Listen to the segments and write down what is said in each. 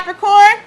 Capricorn.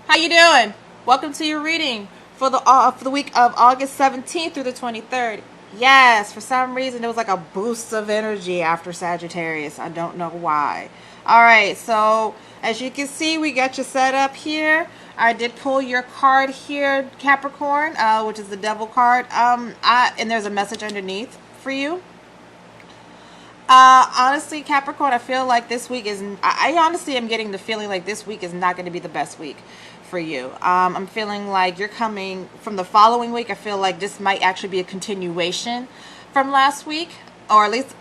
How you doing? Welcome to your reading for the week of August 17th through the 23rd. Yes, for some reason there was like a boost of energy after Sagittarius. I don't know why. All right, so as you can see, we got you set up here. I did pull your card here, Capricorn, which is the Devil card. And there's a message underneath for you. Honestly, Capricorn, I feel like this week is, I honestly am getting the feeling like this week is not going to be the best week for you. I'm feeling like you're coming from the following week. I feel like this might actually be a continuation from last week, or at least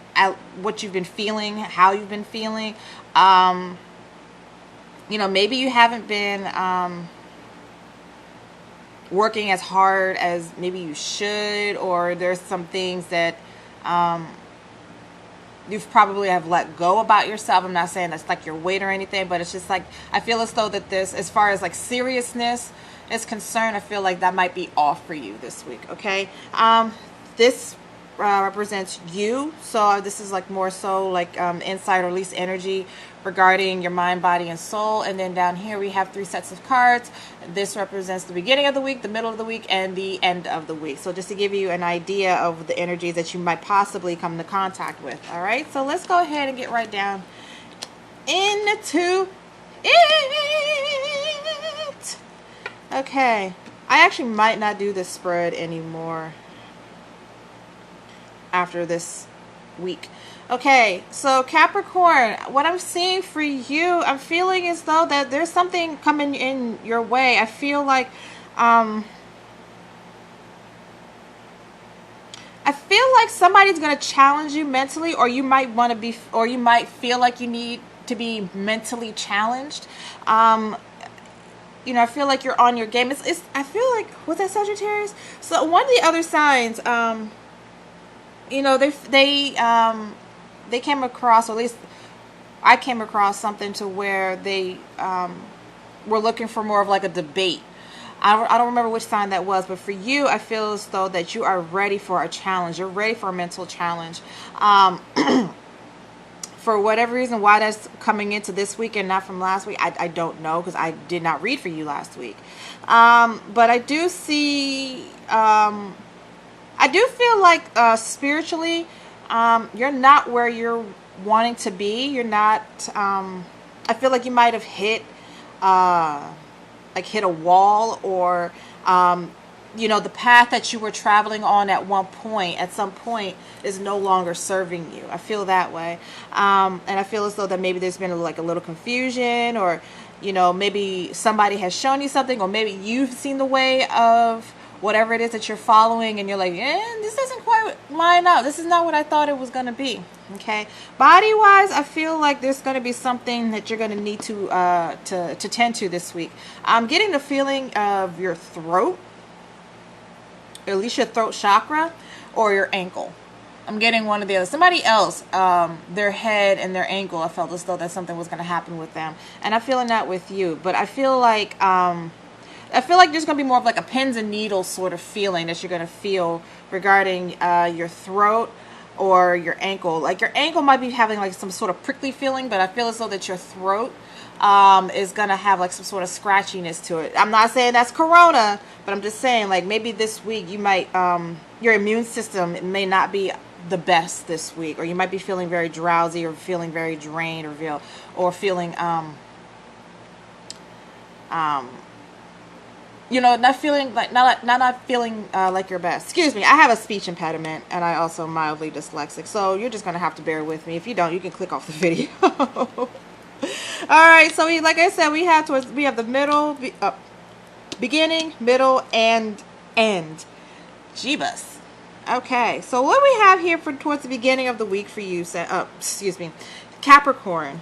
what you've been feeling, how you've been feeling. You know, maybe you haven't been working as hard as maybe you should, or there's some things that you've probably have let go about yourself. I'm not saying that's like your weight or anything, but it's just like, I feel as though that this, as far as like seriousness is concerned, I feel like that might be off for you this week. Okay. This represents you. So this is like more so like insight or at least energy regarding your mind, body, and soul. And then down here we have 3 sets of cards. This represents the beginning of the week, the middle of the week, and the end of the week. So just to give you an idea of the energies that you might possibly come into contact with. All right, so let's go ahead and get right down into it. Okay, I actually might not do this spread anymore after this week. Okay, so Capricorn, what I'm seeing for you, I'm feeling as though that there's something coming in your way. I feel like somebody's going to challenge you mentally, or you might want to be, or you might feel like you need to be mentally challenged. You know, I feel like you're on your game. I feel like, was that Sagittarius? So one of the other signs, you know, they came across, or at least I came across something to where they were looking for more of like a debate. I don't remember which sign that was, but for you, I feel as though that you are ready for a challenge. You're ready for a mental challenge. For whatever reason, why that's coming into this week and not from last week, I don't know, because I did not read for you last week. But I do see, I do feel like spiritually, you're not where you're wanting to be. You're not, I feel like you might have hit a wall, or, you know, the path that you were traveling on at some point is no longer serving you. I feel that way. And I feel as though that maybe there's been like a little confusion, or, you know, maybe somebody has shown you something, or maybe you've seen the way of whatever it is that you're following, and you're like, this doesn't quite line up. This is not what I thought it was going to be. Okay. Body wise, I feel like there's going to be something that you're going to need to tend to this week. I'm getting the feeling of your throat, or at least your throat chakra, or your ankle. I'm getting one or the other. Somebody else, their head and their ankle, I felt as though that something was going to happen with them. And I'm feeling that with you. But I feel like there's going to be more of like a pins and needles sort of feeling that you're going to feel regarding your throat or your ankle. Like your ankle might be having like some sort of prickly feeling, but I feel as though that your throat is going to have like some sort of scratchiness to it. I'm not saying that's corona, but I'm just saying like maybe this week you might, your immune system may not be the best this week, or you might be feeling very drowsy, or feeling very drained, or feeling, you know, not feeling like not feeling like your best. Excuse me, I have a speech impediment, and I also mildly dyslexic, so you're just gonna have to bear with me. If you don't, you can click off the video. All right, so like I said, we have the middle, beginning, middle, and end. Jeebus. Okay, so what we have here for towards the beginning of the week for you, excuse me, Capricorn.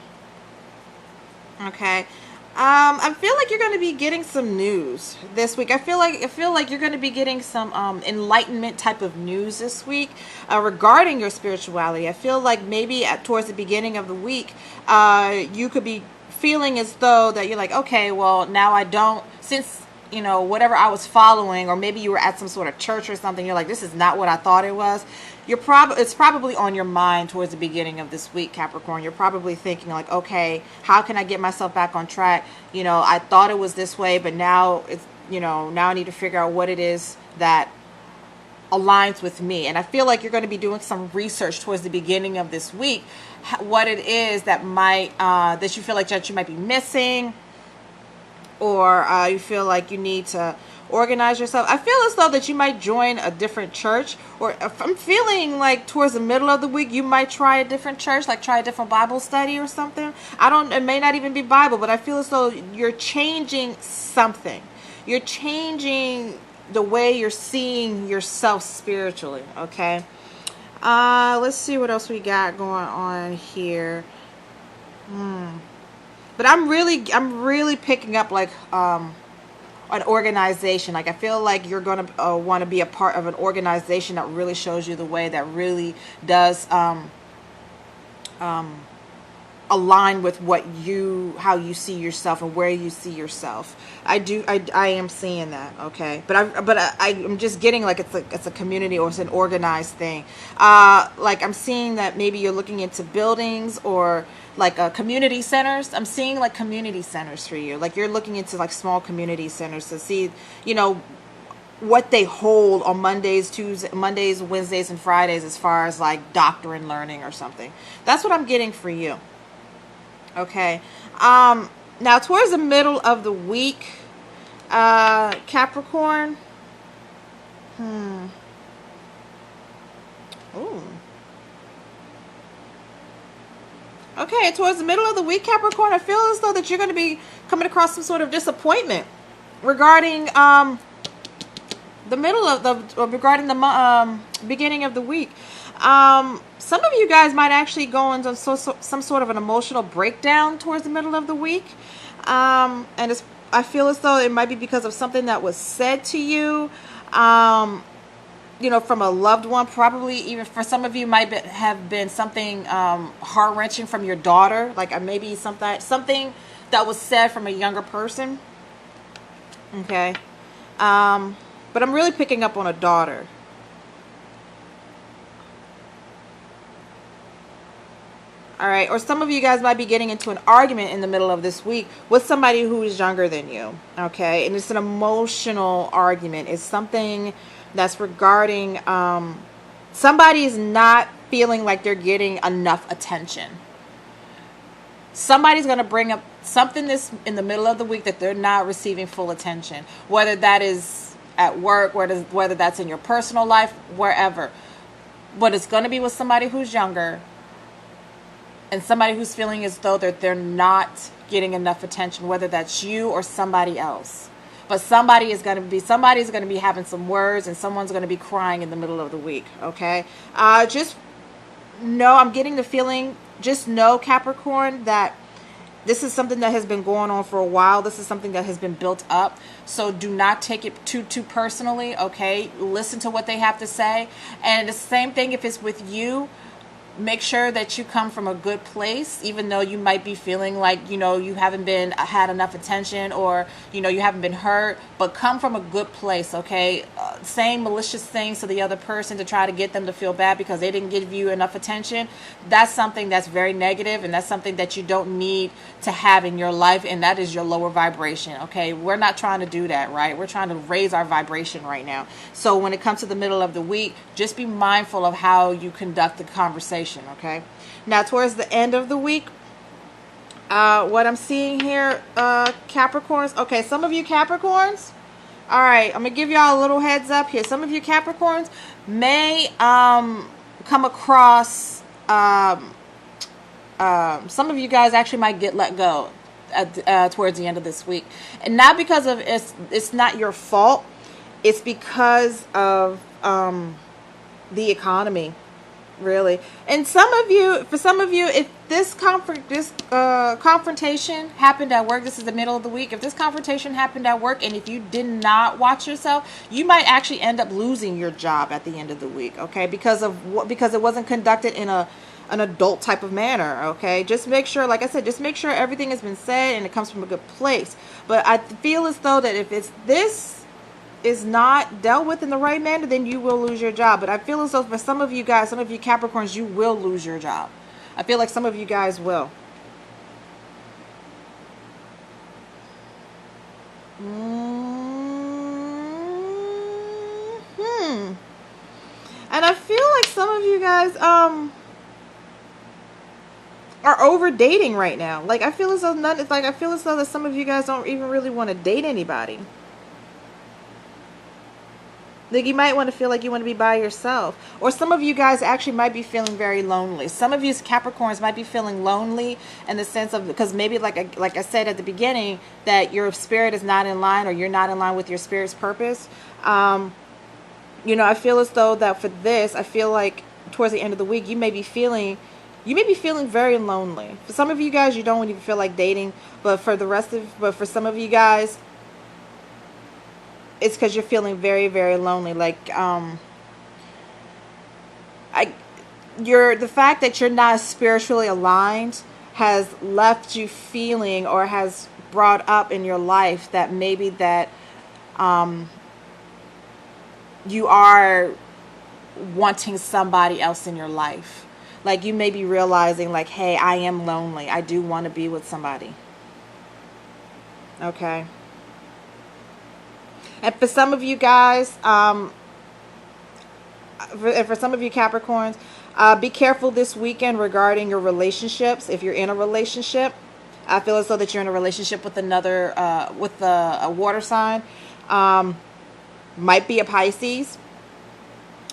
Okay. I feel like you're going to be getting some news this week. I feel like you're going to be getting some enlightenment type of news this week regarding your spirituality. I feel like maybe towards the beginning of the week, you could be feeling as though that you're like, okay, well, now I don't, since, you know, whatever I was following, or maybe you were at some sort of church or something, you're like, this is not what I thought it was. it's probably on your mind towards the beginning of this week, Capricorn. You're probably thinking like, okay, how can I get myself back on track? I thought it was this way, but now now I need to figure out what it is that aligns with me. And I feel like you're going to be doing some research towards the beginning of this week, what it is that that you feel like that you might be missing, or you feel like you need to organize yourself. I feel as though that you might join a different church, or if I'm feeling like towards the middle of the week, you might try a different church, like try a different Bible study or something. It may not even be Bible, but I feel as though you're changing something. You're changing the way you're seeing yourself spiritually, okay? Let's see what else we got going on here. But I'm really picking up like an organization. Like I feel like you're going to want to be a part of an organization that really shows you the way, that really does align with how you see yourself and where you see yourself. I am seeing that, okay? But I'm just getting like it's a community, or it's an organized thing. Like I'm seeing that maybe you're looking into buildings, or like community centers. I'm seeing like community centers for you. Like you're looking into like small community centers to see, what they hold on Mondays, Wednesdays, and Fridays, as far as like doctrine learning or something. That's what I'm getting for you. Okay. Now towards the middle of the week, Capricorn. Ooh. Okay, towards the middle of the week, Capricorn, I feel as though that you're going to be coming across some sort of disappointment regarding regarding the beginning of the week. Some of you guys might actually go into some sort of an emotional breakdown towards the middle of the week. And I feel as though it might be because of something that was said to you, from a loved one. Probably even for some of you might have been something heart-wrenching from your daughter, like maybe something that was said from a younger person. Okay. But I'm really picking up on a daughter. All right. Or some of you guys might be getting into an argument in the middle of this week with somebody who is younger than you. Okay. And it's an emotional argument. It's something that's regarding somebody is not feeling like they're getting enough attention. Somebody's going to bring up something this in the middle of the week that they're not receiving full attention, whether that is at work, whether that's in your personal life, wherever. But it's going to be with somebody who's younger, and somebody who's feeling as though they're not getting enough attention, whether that's you or somebody else. But somebody's going to be having some words, and someone's going to be crying in the middle of the week, okay? Just know, I'm getting the feeling, just know, Capricorn, that this is something that has been going on for a while. This is something that has been built up. So do not take it too personally, okay? Listen to what they have to say. And the same thing if it's with you. Make sure that you come from a good place, even though you might be feeling like, you haven't had enough attention, or, you haven't been heard, but come from a good place, okay? Saying malicious things to the other person to try to get them to feel bad because they didn't give you enough attention, that's something that's very negative, and that's something that you don't need to have in your life, and that is your lower vibration, okay? We're not trying to do that, right? We're trying to raise our vibration right now. So when it comes to the middle of the week, just be mindful of how you conduct the conversation. Okay. Now, towards the end of the week, what I'm seeing here, Capricorns. Okay, some of you Capricorns. All right, I'm gonna give y'all a little heads up here. Some of you Capricorns may come across. Some of you guys actually might get let go towards the end of this week, and not because of it's not your fault. It's because of the economy. Really. And for some of you, if this confrontation happened at work, this is the middle of the week, if this confrontation happened at work, and if you did not watch yourself, you might actually end up losing your job at the end of the week, okay? Because it wasn't conducted in an adult type of manner, okay? Just make sure, like I said, just make sure everything has been said and it comes from a good place. But I feel as though that if it's this is not dealt with in the right manner, then you will lose your job. But I feel as though for some of you guys, some of you Capricorns, you will lose your job. I feel like some of you guys will. And I feel like some of you guys are over dating right now. Like I feel as though I feel as though that some of you guys don't even really want to date anybody. Like you might want to feel like you want to be by yourself. Or some of you guys actually might be feeling very lonely. Some of you Capricorns might be feeling lonely in the sense of, because maybe like I said at the beginning, that your spirit is not in line, or you're not in line with your spirit's purpose. You know, I feel as though that for this, I feel like towards the end of the week, you may be feeling very lonely. For some of you guys, you don't even feel like dating, but for some of you guys, it's because you're feeling very, very lonely. Like, the fact that you're not spiritually aligned has left you feeling, or has brought up in your life, that maybe that, you are wanting somebody else in your life. Like you may be realizing like, hey, I am lonely. I do want to be with somebody. Okay. And for some of you guys, for some of you Capricorns, be careful this weekend regarding your relationships. If you're in a relationship, I feel as though that you're in a relationship with another, with a water sign. Might be a Pisces.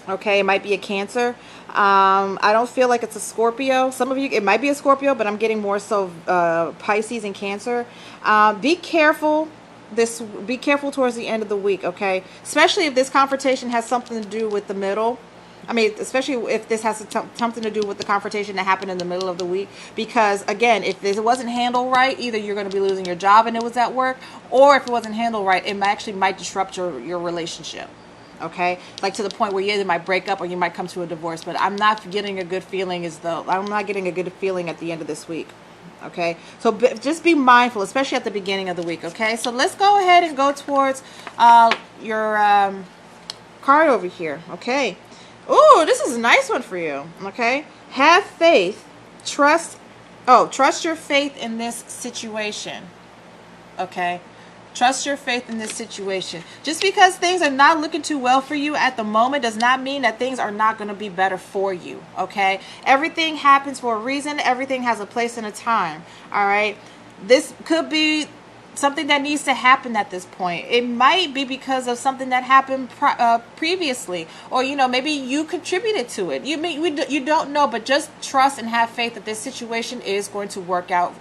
Okay, it might be a Cancer. I don't feel like it's a Scorpio. Some of you, it might be a Scorpio, but I'm getting more so Pisces and Cancer. Be careful towards the end of the week, okay? Especially if this confrontation has something to do with the middle. I mean, especially if this has something to do with the confrontation that happened in the middle of the week. Because, again, if it wasn't handled right, either you're going to be losing your job and it was at work, or if it wasn't handled right, it might disrupt your relationship. Okay? Like to the point where you either might break up or you might come to a divorce. But I'm not getting a good feeling at the end of this week. Okay? So just be mindful, especially at the beginning of the week. Okay? So let's go ahead and go towards your card over here. Okay? Ooh, this is a nice one for you. Okay? Have faith. Trust your faith in this situation. Okay? Trust your faith in this situation. Just because things are not looking too well for you at the moment does not mean that things are not going to be better for you. Okay? Everything happens for a reason. Everything has a place and a time. All right? This could be something that needs to happen at this point. It might be because of something that happened previously, or maybe you contributed to it. You don't know, but just trust and have faith that this situation is going to work out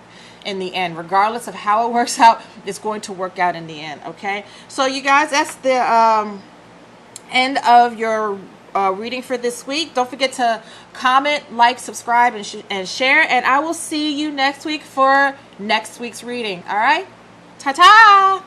in the end. Regardless of how it works out, it's going to work out in the end. Okay, so you guys, that's the end of your reading for this week. Don't forget to comment, like, subscribe, and share, and I will see you next week for next week's reading. All right, ta-ta.